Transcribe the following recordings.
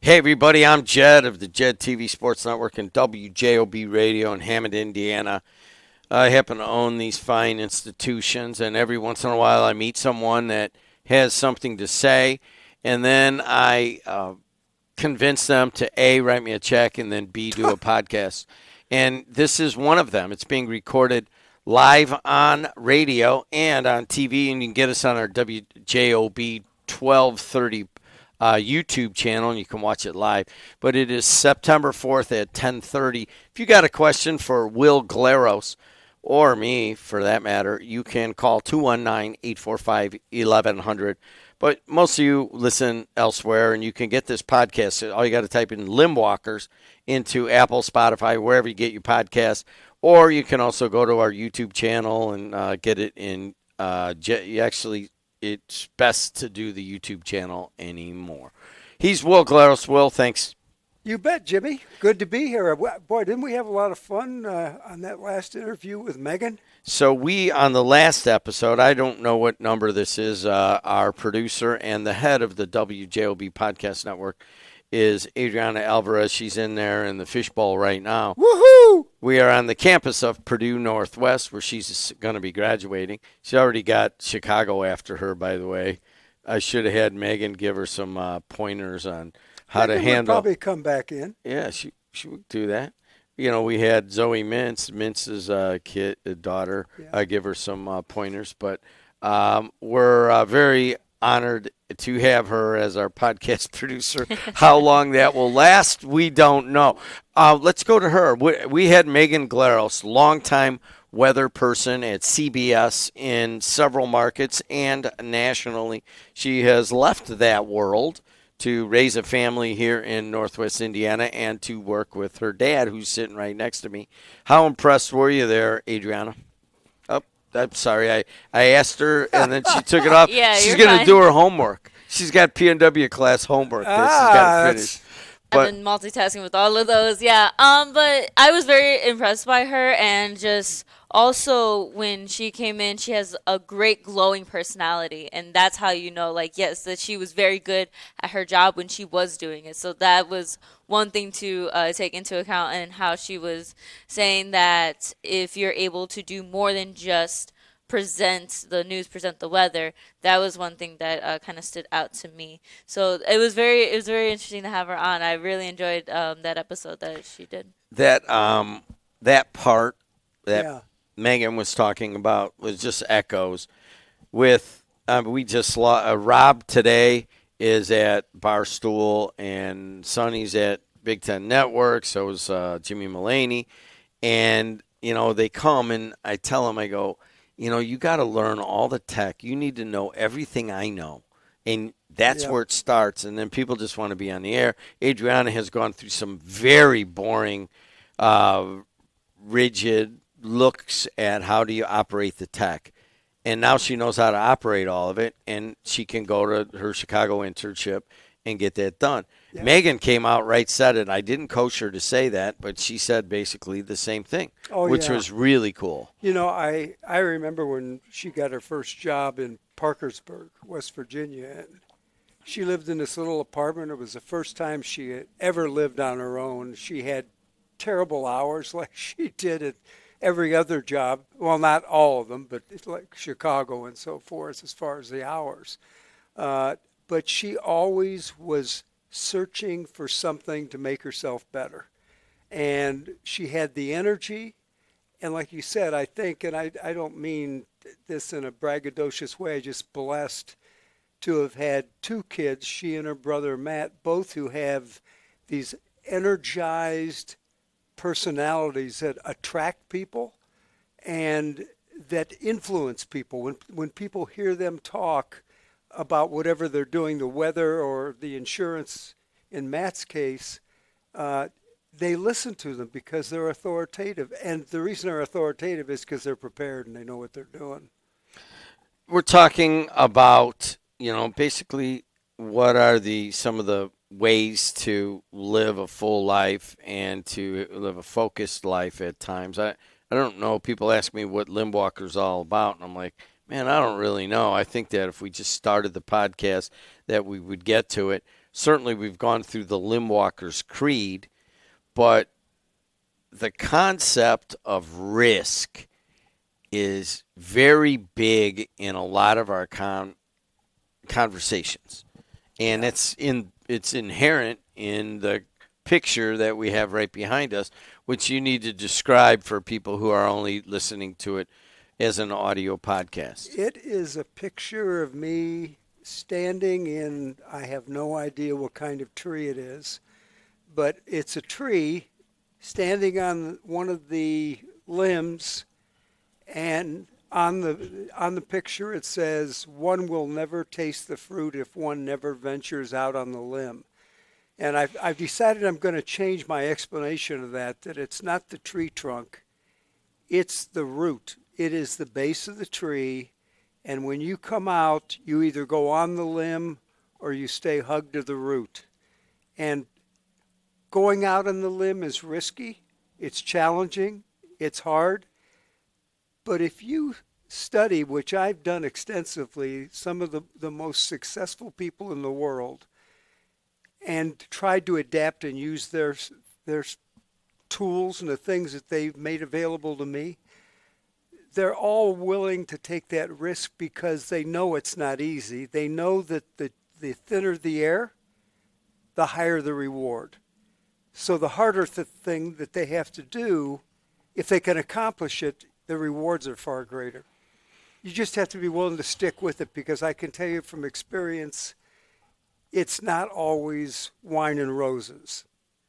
Hey, everybody, I'm Jed of the Jed TV Sports Network and WJOB Radio in Hammond, Indiana. I happen to own these fine institutions, and every once in a while I meet someone that has something to say, and then I convince them to A, write me a check, and then B, do a podcast. And this is one of them. It's being recorded live on radio and on TV, and you can get us on our WJOB 1230 YouTube channel, and you can watch it live. But it is September 4th at 10:30. If you got a question for Will Glaros, or me for that matter, you can call 219-845-1100. But most of you listen elsewhere, and you can get this podcast. All you got to type in Limbwalkers into Apple, Spotify, wherever you get your podcasts. Or you can also go to our YouTube channel and get it in. It's best to do the YouTube channel anymore. He's Will Glaros. Will, thanks. You bet, Jimmy. Good to be here. Boy, didn't we have a lot of fun on that last interview with Megan? So on the last episode, I don't know what number this is, our producer and the head of the WJOB Podcast Network is Adriana Alvarez. She's in there in the fishbowl right now. Woohoo! We are on the campus of Purdue Northwest, where she's going to be graduating. She already got Chicago after her, by the way. I should have had Megan give her some pointers on how Megan to handle. Would probably come back in. Yeah, she would do that. You know, we had Zoe Mintz's daughter. Yeah. Give her some pointers, but we're very honored to have her as our podcast producer. How long that will last, we don't know. Let's go to her. We had Megan Glaros, longtime weather person at CBS in several markets and nationally. She has left that world to raise a family here in Northwest Indiana and to work with her dad, who's sitting right next to me. How impressed were you there, Adriana? I'm sorry. I asked her, and then she took it off. Yeah, she's going to do her homework. She's got P&W class homework that she's got to finish. I've been multitasking with all of those. Yeah. But I was very impressed by her, and just also when she came in, she has a great glowing personality, and that's how you know, like, yes, that she was very good at her job when she was doing it. So that was one thing to take into account, and how she was saying that if you're able to do more than just present the news, present the weather, that was one thing that kind of stood out to me. So it was very interesting to have her on. I really enjoyed that episode that she did. That part that Yeah. Megan was talking about was just echoes with we just Rob today is at Barstool, and Sonny's at Big Ten Network. So is Jimmy Mullaney, and they come, and I tell them, I go, you got to learn all the tech. You need to know everything I know. And that's where it starts. And then people just want to be on the air. Adriana has gone through some very boring, rigid looks at how do you operate the tech. And now she knows how to operate all of it. And she can go to her Chicago internship and get that done. Yeah. Megan came out said it. I didn't coach her to say that, but she said basically the same thing, which was really cool. I remember when she got her first job in Parkersburg, West Virginia, and she lived in this little apartment. It was the first time she had ever lived on her own. She had terrible hours like she did at every other job. Well, not all of them, but it's like Chicago and so forth as far as the hours. But she always was searching for something to make herself better. And she had the energy. And like you said, I think, and I don't mean this in a braggadocious way, just blessed to have had two kids, she and her brother Matt, both who have these energized personalities that attract people and that influence people. When people hear them talk about whatever they're doing, the weather or the insurance, in Matt's case, they listen to them because they're authoritative. And the reason they're authoritative is because they're prepared and they know what they're doing. We're talking about, basically what are some of the ways to live a full life and to live a focused life at times. I don't know. People ask me what Limbwalkers is all about, and I'm like, man, I don't really know. I think that if we just started the podcast that we would get to it. certainly we've gone through the Limbwalkers creed, but the concept of risk is very big in a lot of our conversations, and it's inherent in the picture that we have right behind us, which you need to describe for people who are only listening to it as an audio podcast. It is a picture of me standing in, I have no idea what kind of tree it is, but it's a tree standing on one of the limbs, and on the picture it says, "One will never taste the fruit if one never ventures out on the limb." And I've decided I'm going to change my explanation of that it's not the tree trunk, it's the root. It is the base of the tree, and when you come out, you either go on the limb or you stay hugged to the root. And going out on the limb is risky, it's challenging, it's hard. But if you study, which I've done extensively, some of the most successful people in the world, and tried to adapt and use their tools and the things that they've made available to me, they're all willing to take that risk because they know it's not easy. They know that the thinner the air, the higher the reward. So the harder thing that they have to do, if they can accomplish it, the rewards are far greater. You just have to be willing to stick with it, because I can tell you from experience, it's not always wine and roses.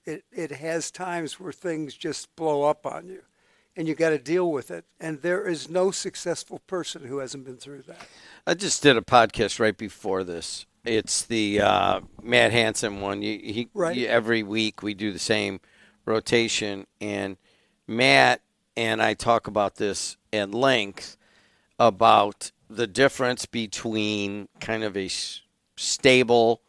It has times where things just blow up on you, and you got to deal with it. And there is no successful person who hasn't been through that. I just did a podcast right before this. It's the Matt Hansen one. Every week we do the same rotation, and Matt and I talk about this at length about the difference between kind of a stable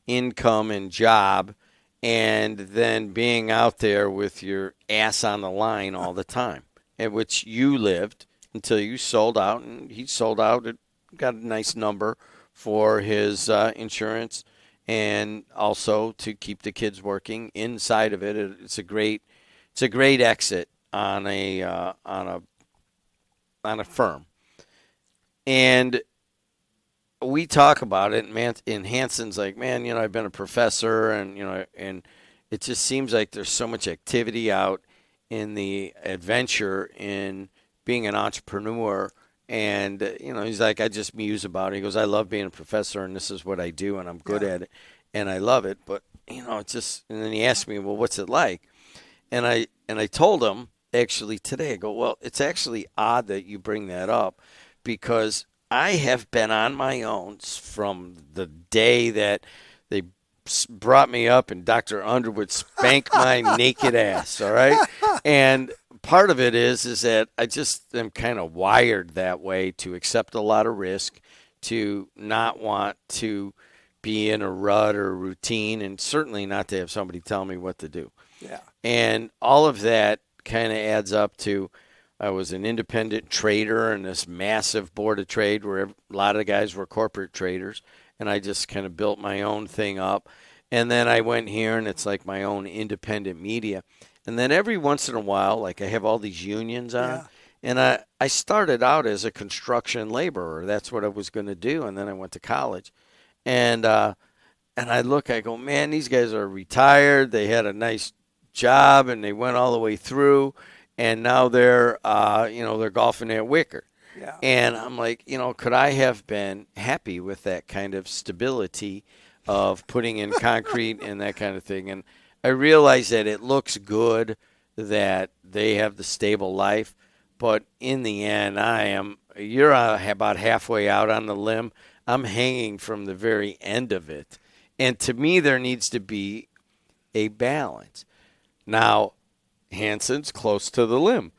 income and job and then being out there with your ass on the line all the time, at which you lived until you sold out, and he sold out. It got a nice number for his insurance, and also to keep the kids working inside of it. It's a great exit on a firm, and we talk about it. And Hanson's like, man, I've been a professor, and and it just seems like there's so much activity out in the adventure in being an entrepreneur. And, he's like, I just muse about it. He goes, I love being a professor, and this is what I do, and I'm good at it, and I love it. But, it's just, and then he asked me, well, what's it like? And I told him, actually, today, I go, well, it's actually odd that you bring that up, because I have been on my own from the day that they brought me up and Dr. Underwood spanked my naked ass, all right? And part of it is that I just am kind of wired that way, to accept a lot of risk, to not want to be in a rut or routine, and certainly not to have somebody tell me what to do. Yeah. And all of that kind of adds up to, I was an independent trader in this massive board of trade where a lot of the guys were corporate traders, and I just kind of built my own thing up. And then I went here, and it's like my own independent media. And then every once in a while, like I have all these unions on, and I started out as a construction laborer. That's what I was going to do, and then I went to college. And I go, man, these guys are retired. They had a nice job, and they went all the way through, and now they're golfing at Wicker. Yeah. And I'm like, could I have been happy with that kind of stability of putting in concrete and that kind of thing? And I realize that it looks good that they have the stable life, but in the end, you're about halfway out on the limb. I'm hanging from the very end of it. And to me, there needs to be a balance. Now, Hanson's close to the limb.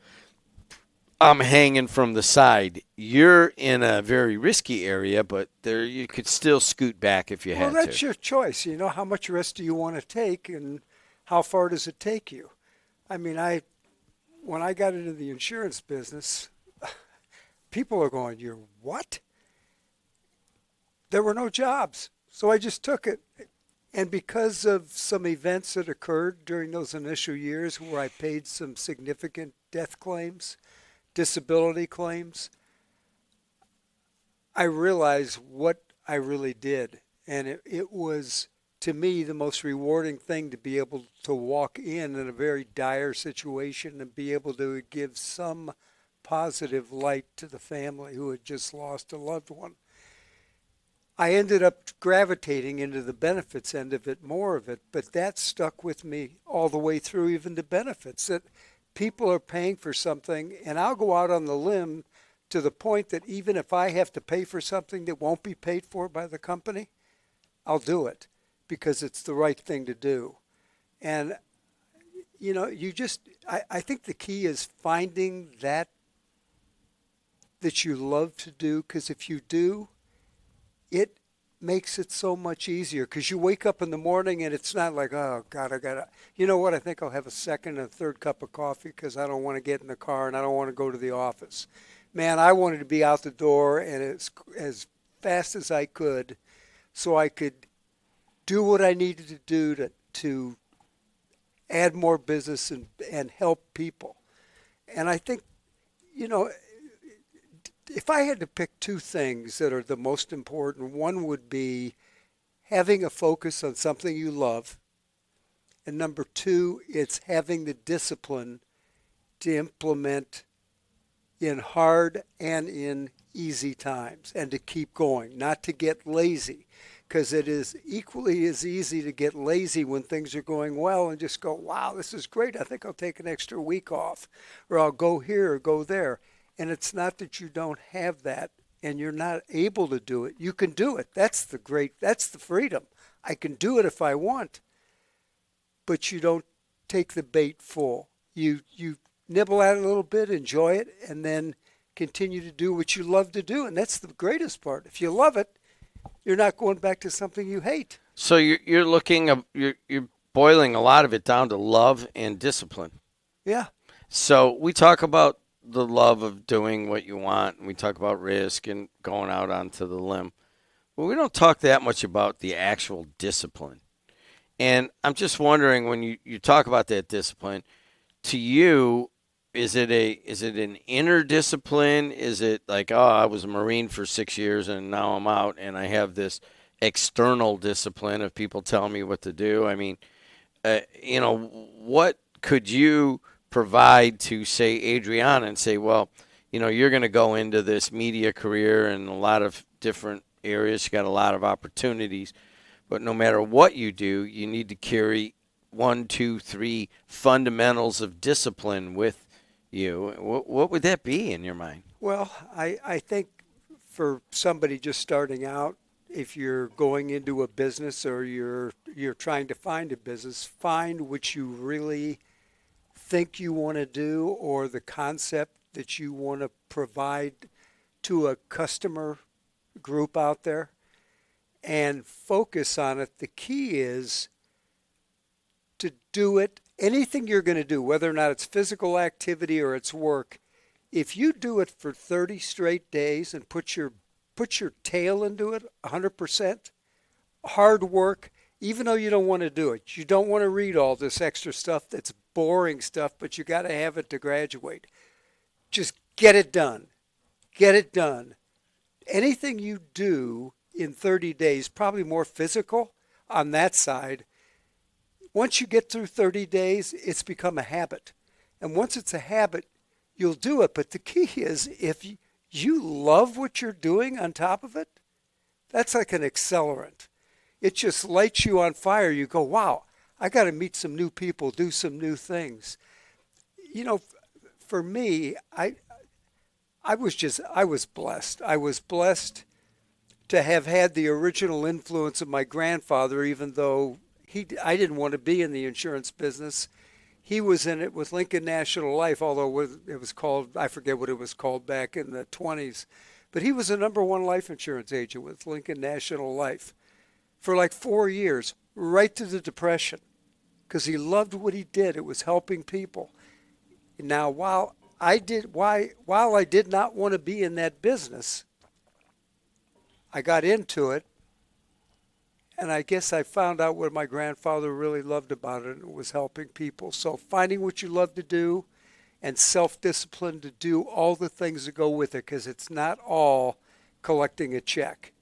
I'm hanging from the side. You're in a very risky area, but there you could still scoot back if you had to. Well, that's your choice. How much risk do you want to take, and how far does it take you? I mean, when I got into the insurance business, people are going, "You're what?" There were no jobs, so I just took it. And because of some events that occurred during those initial years where I paid some significant death claims, disability claims, I realized what I really did. And it was, to me, the most rewarding thing to be able to walk in a very dire situation and be able to give some positive light to the family who had just lost a loved one. I ended up gravitating into the benefits end of it, more of it, but that stuck with me all the way through, even the benefits, that people are paying for something, and I'll go out on the limb to the point that even if I have to pay for something that won't be paid for by the company, I'll do it because it's the right thing to do. And, I think the key is finding that you love to do, because if you do, it makes it so much easier, because you wake up in the morning and it's not like, oh God, you know what, I think I'll have a second and a third cup of coffee because I don't want to get in the car and I don't want to go to the office. Man, I wanted to be out the door and as fast as I could so I could do what I needed to do to add more business and help people. And I think, if I had to pick two things that are the most important, one would be having a focus on something you love. And number two, it's having the discipline to implement in hard and in easy times and to keep going, not to get lazy, because it is equally as easy to get lazy when things are going well and just go, wow, this is great. I think I'll take an extra week off, or I'll go here or go there. And it's not that you don't have that and you're not able to do it. You can do it. That's the freedom. I can do it if I want. But you don't take the bait full. You nibble at it a little bit, enjoy it, and then continue to do what you love to do. And that's the greatest part. If you love it, you're not going back to something you hate. So you're boiling a lot of it down to love and discipline. Yeah. So we talk about the love of doing what you want, and we talk about risk and going out onto the limb. But we don't talk that much about the actual discipline. And I'm just wondering, when you talk about that discipline, to you, is it an inner discipline? Is it like, oh, I was a Marine for 6 years and now I'm out and I have this external discipline of people telling me what to do? I mean, what could you provide to, say, Adriana and say, well, you're going to go into this media career in a lot of different areas. You got a lot of opportunities, but no matter what you do, you need to carry 1, 2, 3 fundamentals of discipline with you. What would that be in your mind? Well, I think for somebody just starting out, if you're going into a business or you're trying to find a business, find what you really think you want to do, or the concept that you want to provide to a customer group out there, and focus on it. The key is to do it. Anything you're going to do, whether or not it's physical activity or it's work, if you do it for 30 straight days and put your tail into it 100%, hard work, even though you don't want to do it. You don't want to read all this extra stuff that's boring stuff, but you got to have it to graduate. Just get it done. Get it done. Anything you do in 30 days, probably more physical on that side. Once you get through 30 days, it's become a habit. And once it's a habit, you'll do it. But the key is, if you love what you're doing on top of it, that's like an accelerant. It just lights you on fire. You go, wow, I got to meet some new people, do some new things. For me, I was blessed. I was blessed to have had the original influence of my grandfather, even though I didn't want to be in the insurance business. He was in it with Lincoln National Life, although it was called, I forget what it was called back in the 20s. But he was the #1 life insurance agent with Lincoln National Life for like 4 years, right through the Depression, because he loved what he did. It was helping people. Now, while I did not want to be in that business, I got into it, And I guess I found out what my grandfather really loved about it, and it was helping people. So finding what you love to do and self-discipline to do all the things that go with it, because it's not all collecting a check.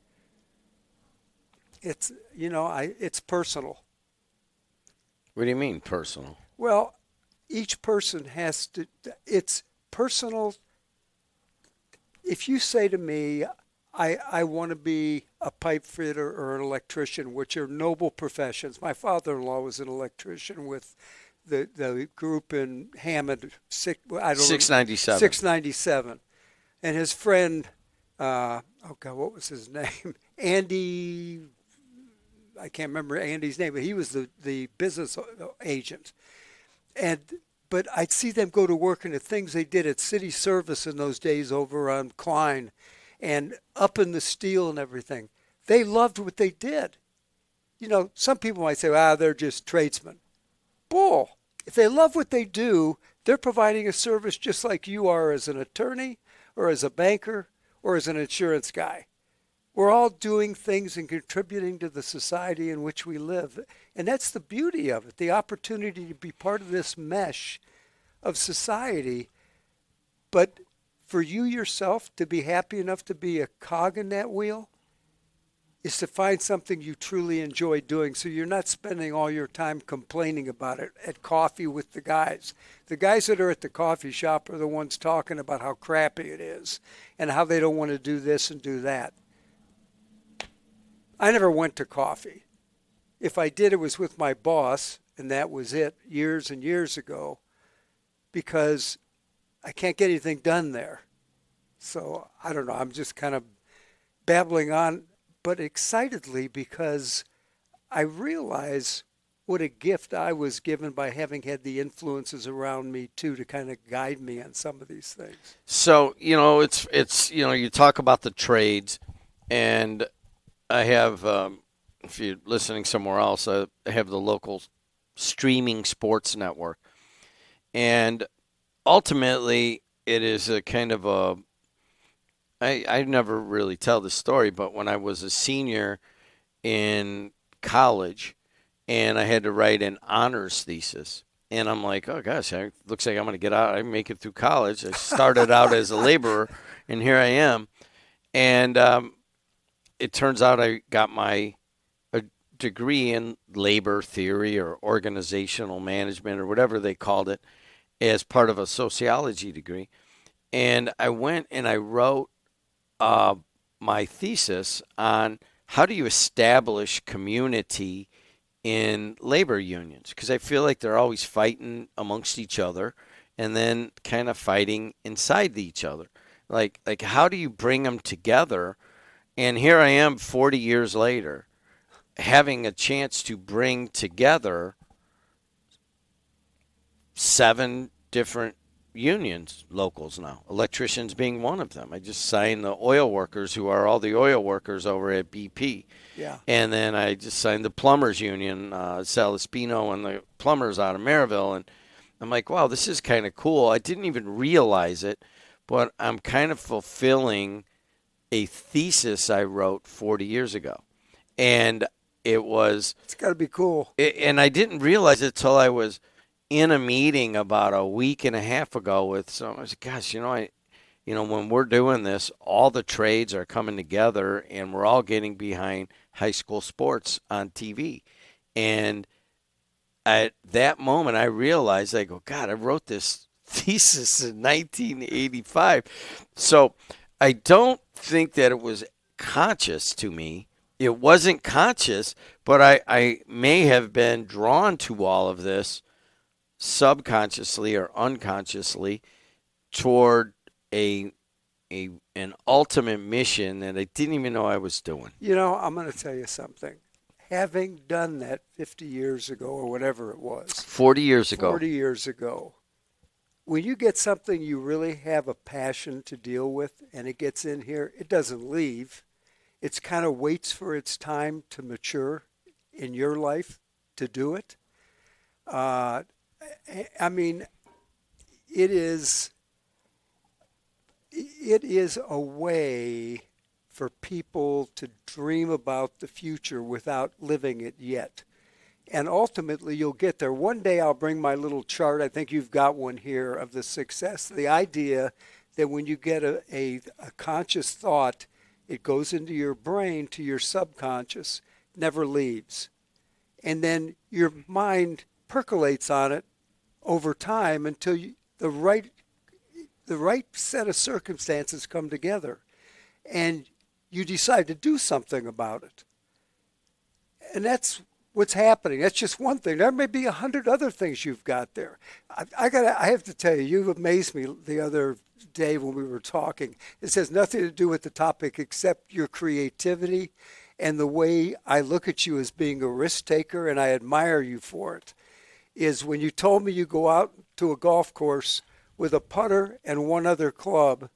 It's, it's personal. What do you mean personal? Well, each person has to, it's personal. If you say to me, I want to be a pipe fitter or an electrician, which are noble professions. My father-in-law was an electrician with the group in Hammond, 697. 697. And his friend, oh God, what was his name? Andy, I can't remember Andy's name, but he was the business agent. But I'd see them go to work, and the things they did at City Service in those days over on Klein and up in the steel and everything, they loved what they did. Some people might say, they're just tradesmen. Bull. If they love what they do, they're providing a service just like you are as an attorney or as a banker or as an insurance guy. We're all doing things and contributing to the society in which we live. And that's the beauty of it, the opportunity to be part of this mesh of society. But for you yourself to be happy enough to be a cog in that wheel is to find something you truly enjoy doing, so you're not spending all your time complaining about it at coffee with the guys. The guys that are at the coffee shop are the ones talking about how crappy it is and how they don't want to do this and do that. I never went to coffee. If I did, it was with my boss, and that was it years and years ago, because I can't get anything done there. So I don't know. I'm just kind of babbling on, but excitedly, because I realize what a gift I was given by having had the influences around me too to kind of guide me on some of these things. So, it's you talk about the trades, and I have, if you're listening somewhere else, I have the local streaming sports network. And ultimately, it is a kind of I never really tell this story, but when I was a senior in college and I had to write an honors thesis, and I'm like, oh gosh, it looks like I'm going to get out. I make it through college. I started out as a laborer, and here I am. And it turns out I got a degree in labor theory or organizational management or whatever they called it as part of a sociology degree. And I went and I wrote my thesis on how do you establish community in labor unions, because I feel like they're always fighting amongst each other and then kind of fighting inside each other. Like how do you bring them together? And here I am 40 years later having a chance to bring together 7 different unions, locals now, electricians being one of them. I just signed the oil workers, who are all the oil workers over at BP. Yeah. And then I just signed the plumbers union, Sal Espino and the plumbers out of Maryville. And I'm like, wow, this is kind of cool. I didn't even realize it, but I'm kind of fulfilling a thesis I wrote 40 years ago. And it's got to be cool. And I didn't realize it till I was in a meeting about a week and a half ago with someone. I said, gosh, when we're doing this, all the trades are coming together and we're all getting behind high school sports on TV. And at that moment, I realized, I go, God, I wrote this thesis in 1985. So I don't think that it was conscious to me. It wasn't conscious, but I may have been drawn to all of this subconsciously or unconsciously toward an ultimate mission that I didn't even know I was doing. I'm going to tell you something. Having done that 50 years ago or whatever it was. 40 years ago. 40 years ago. When you get something you really have a passion to deal with and it gets in here, it doesn't leave. It kind of waits for its time to mature in your life to do it. I mean, it is a way for people to dream about the future without living it yet. And ultimately, you'll get there. One day, I'll bring my little chart. I think you've got one here of the success. The idea that when you get a conscious thought, it goes into your brain to your subconscious, never leaves. And then your mind percolates on it over time until the right set of circumstances come together. And you decide to do something about it. And that's what's happening. That's just one thing. There may be 100 other things you've got there. I have to tell you, you amazed me the other day when we were talking. It has nothing to do with the topic except your creativity and the way I look at you as being a risk taker, and I admire you for it, is when you told me you go out to a golf course with a putter and one other club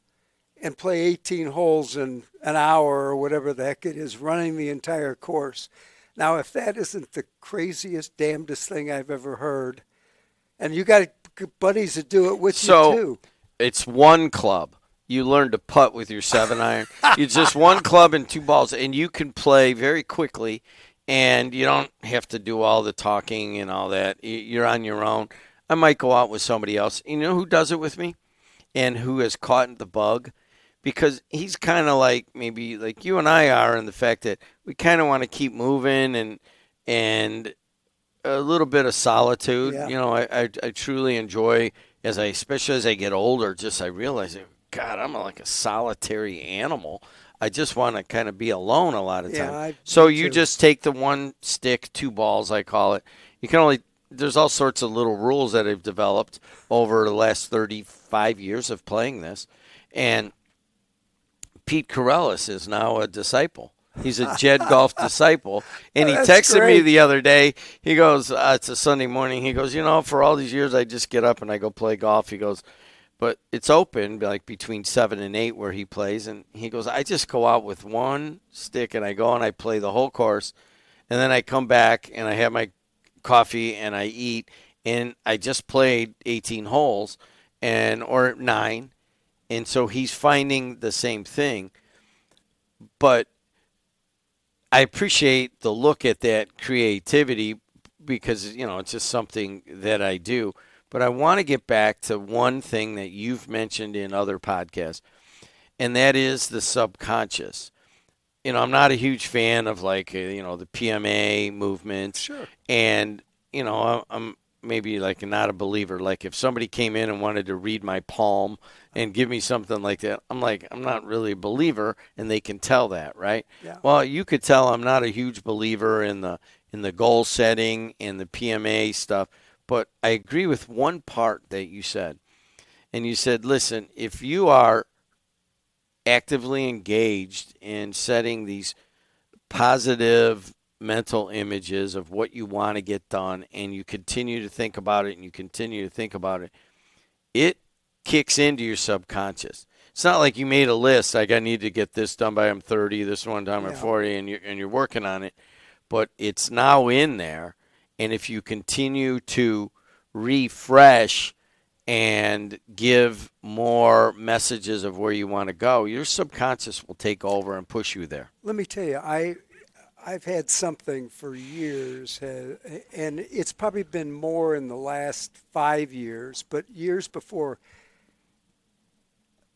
and play 18 holes in an hour or whatever the heck it is, running the entire course. Now, if that isn't the craziest, damnedest thing I've ever heard, and you got buddies that do it with you too. It's one club. You learn to putt with your 7-iron. It's just one club and 2 balls, and you can play very quickly, and you don't have to do all the talking and all that. You're on your own. I might go out with somebody else. You know who does it with me and who has caught the bug? Because he's kind of like maybe like you and I are in the fact that we kind of want to keep moving and a little bit of solitude. Yeah. You know, I truly enjoy, especially as I get older, I realize, God, I'm like a solitary animal. I just want to kind of be alone a lot of time. So you just take the one stick, 2 balls, I call it. You can only there's all sorts of little rules that I've developed over the last 35 years of playing this. And Pete Corellis is now a disciple. He's a Jed Golf disciple. And he texted me the other day. He goes, it's a Sunday morning. He goes, for all these years I just get up and I go play golf. He goes, but it's open like between 7 and 8 where he plays. And he goes, I just go out with one stick and I go and I play the whole course. And then I come back and I have my coffee and I eat. And I just played 18 holes or 9. And so he's finding the same thing. But I appreciate the look at that creativity because, it's just something that I do. But I want to get back to one thing that you've mentioned in other podcasts, and that is the subconscious. I'm not a huge fan of the PMA movement. Sure. And, I'm maybe not a believer. Like if somebody came in and wanted to read my palm and give me something like that, I'm not really a believer, and they can tell that, right? Yeah. Well, you could tell I'm not a huge believer in the goal setting and the PMA stuff, but I agree with one part that you said. And you said, listen, if you are actively engaged in setting these positive mental images of what you want to get done, and you continue to think about it, it kicks into your subconscious. It's not like you made a list, like I need to get this done by I'm 30, this one time I'm 40, and you're working on it. But it's now in there, and if you continue to refresh and give more messages of where you want to go, your subconscious will take over and push you there. Let me tell you, I've had something for years, and it's probably been more in the last 5 years, but years before.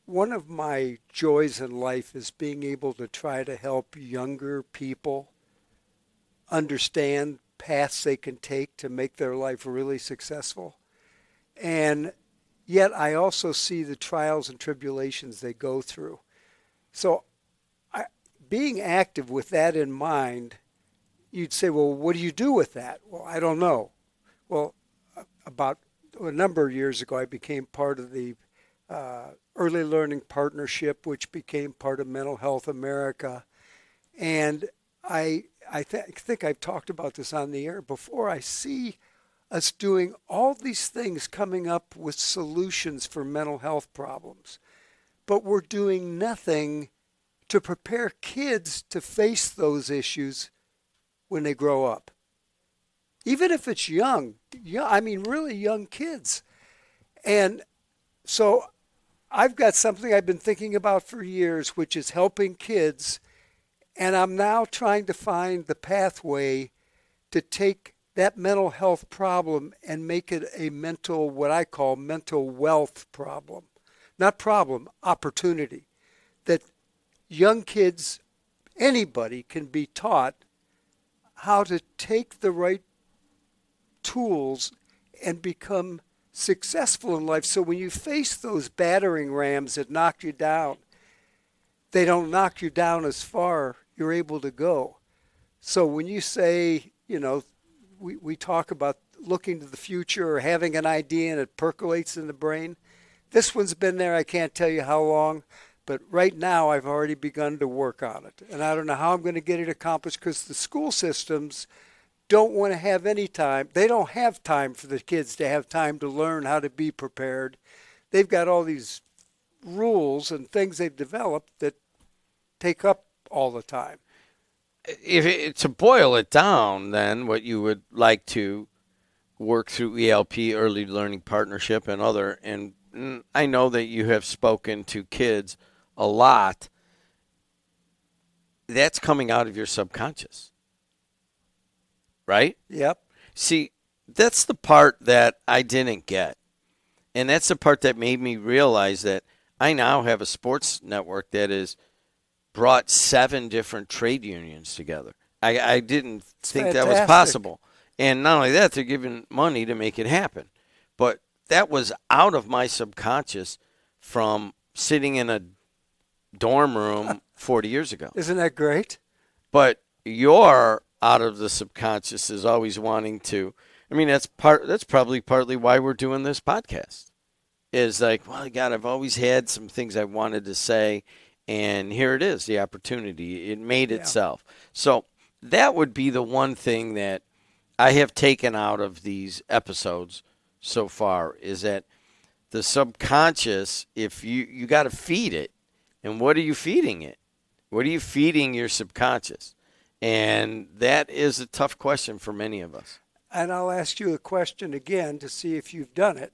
One of my joys in life is being able to try to help younger people understand paths they can take to make their life really successful. And yet I also see the trials and tribulations they go through. So being active with that in mind, you'd say, well, what do you do with that? Well, I don't know. Well, about a number of years ago, I became part of the Early Learning Partnership, which became part of Mental Health America. And I think I've talked about this on the air before. I see us doing all these things, coming up with solutions for mental health problems, but we're doing nothing to prepare kids to face those issues when they grow up. Even if it's really young kids. And so I've got something I've been thinking about for years, which is helping kids, and I'm now trying to find the pathway to take that mental health problem and make it a mental, what I call mental wealth problem. Not problem, opportunity. That young kids, anybody can be taught how to take the right tools and become successful in life. So when you face those battering rams that knock you down, they don't knock you down as far. You're able to go. So when you say, we talk about looking to the future or having an idea and it percolates in the brain, this one's been there, I can't tell you how long, but right now I've already begun to work on it. And I don't know how I'm going to get it accomplished because the school systems don't want to have any time. They don't have time for the kids to have time to learn how to be prepared. They've got all these rules and things they've developed that take up all the time. To boil it down, then what you would like to work through ELP, Early Learning Partnership, and other, and I know that you have spoken to kids a lot. That's coming out of your subconscious, right? Yep. See, that's the part that I didn't get, and that's the part that made me realize that I now have a sports network that is brought 7 different trade unions together. I didn't think that was possible. And not only that, they're giving money to make it happen. But that was out of my subconscious from sitting in a dorm room 40 years ago. Isn't that great? But your out of the subconscious is always wanting to. I mean, that's probably partly why we're doing this podcast. Is like, well, God, I've always had some things I wanted to say. And here it is, the opportunity. It made itself. So that would be the one thing that I have taken out of these episodes so far is that the subconscious, if you got to feed it. And what are you feeding it? What are you feeding your subconscious? And that is a tough question for many of us. And I'll ask you a question again to see if you've done it.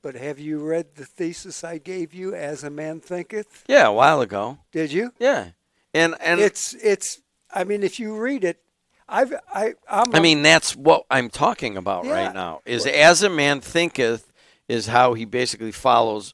But have you read the thesis I gave you, As a Man Thinketh? Yeah, a while ago. Did you? Yeah, and it's. I mean, if you read it, that's what I'm talking about right now. Is As a Man Thinketh is how he basically follows,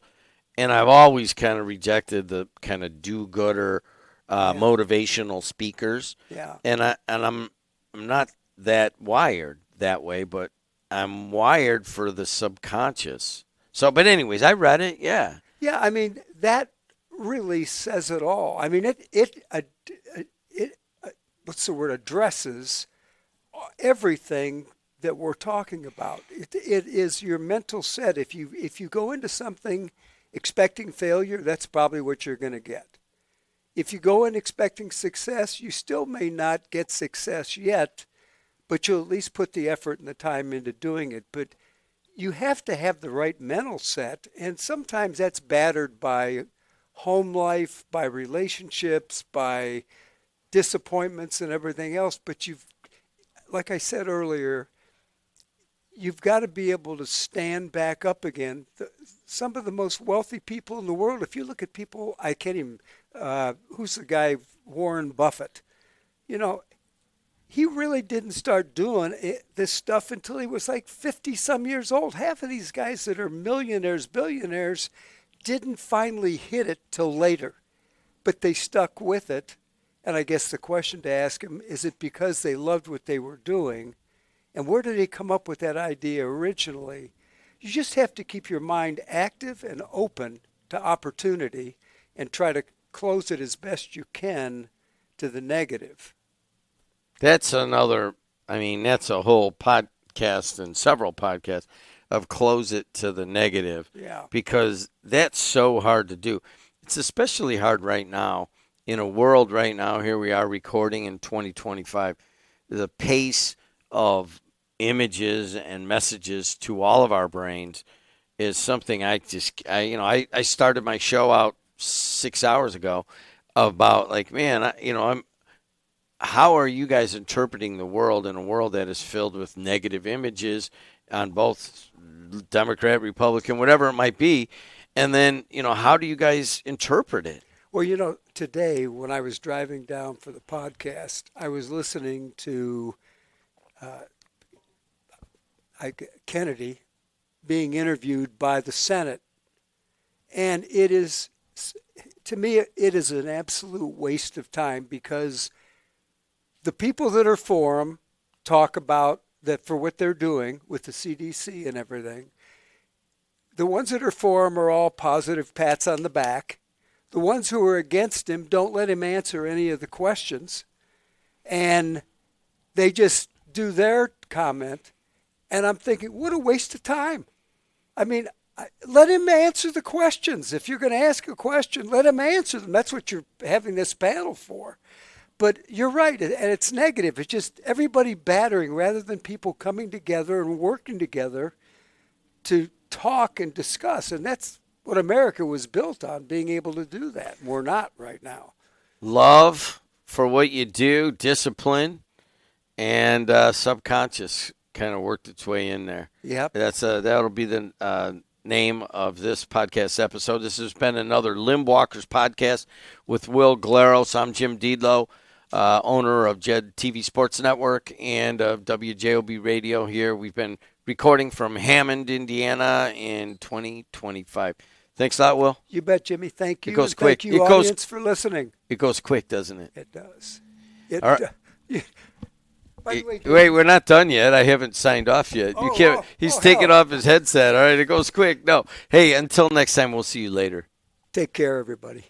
and I've always kind of rejected the kind of do-gooder, motivational speakers. Yeah. And I'm not that wired that way, but I'm wired for the subconscious. So, but anyways, I read it. Yeah. Yeah, I mean that really says it all. I mean it what's the word? Addresses everything that we're talking about. It is your mental set. If you go into something expecting failure, that's probably what you're going to get. If you go in expecting success, you still may not get success yet, but you'll at least put the effort and the time into doing it. But you have to have the right mental set, and sometimes that's battered by home life, by relationships, by disappointments and everything else. But like I said earlier, you've got to be able to stand back up again. Some of the most wealthy people in the world, if you look at people, I can't even, who's the guy, Warren Buffett, he really didn't start doing this stuff until he was like 50-some years old. Half of these guys that are millionaires, billionaires, didn't finally hit it till later. But they stuck with it. And I guess the question to ask them, is it because they loved what they were doing? And where did they come up with that idea originally? You just have to keep your mind active and open to opportunity and try to close it as best you can to the negative. That's that's a whole podcast and several podcasts of close it to the negative. Yeah. Because that's so hard to do. It's especially hard right now in a world right now. Here we are recording in 2025. The pace of images and messages to all of our brains is something I started my show out 6 hours ago about like, man, how are you guys interpreting the world in a world that is filled with negative images on both Democrat, Republican, whatever it might be? And then, how do you guys interpret it? Well, today when I was driving down for the podcast, I was listening to Kennedy being interviewed by the Senate. And to me, it is an absolute waste of time because the people that are for him talk about that for what they're doing with the CDC and everything. The ones that are for him are all positive pats on the back. The ones who are against him don't let him answer any of the questions. And they just do their comment. And I'm thinking, what a waste of time. I mean, let him answer the questions. If you're going to ask a question, let him answer them. That's what you're having this panel for. But you're right, and it's negative. It's just everybody battering rather than people coming together and working together to talk and discuss. And that's what America was built on, being able to do that. We're not right now. Love for what you do, discipline, and subconscious kind of worked its way in there. Yep. That'll be the name of this podcast episode. This has been another Limbwalkers podcast with Will Glaros. I'm Jim Deedlow, owner of Jed TV Sports Network and of WJOB Radio here. We've been recording from Hammond, Indiana in 2025. Thanks a lot, Will. You bet, Jimmy. Thank you. It goes quick. Thank you, audience, for listening. It goes quick, doesn't it? It does. All right. By the way, wait, we're not done yet. I haven't signed off yet. You can't. He's taking off his headset. All right, it goes quick. No. Hey, until next time, we'll see you later. Take care, everybody.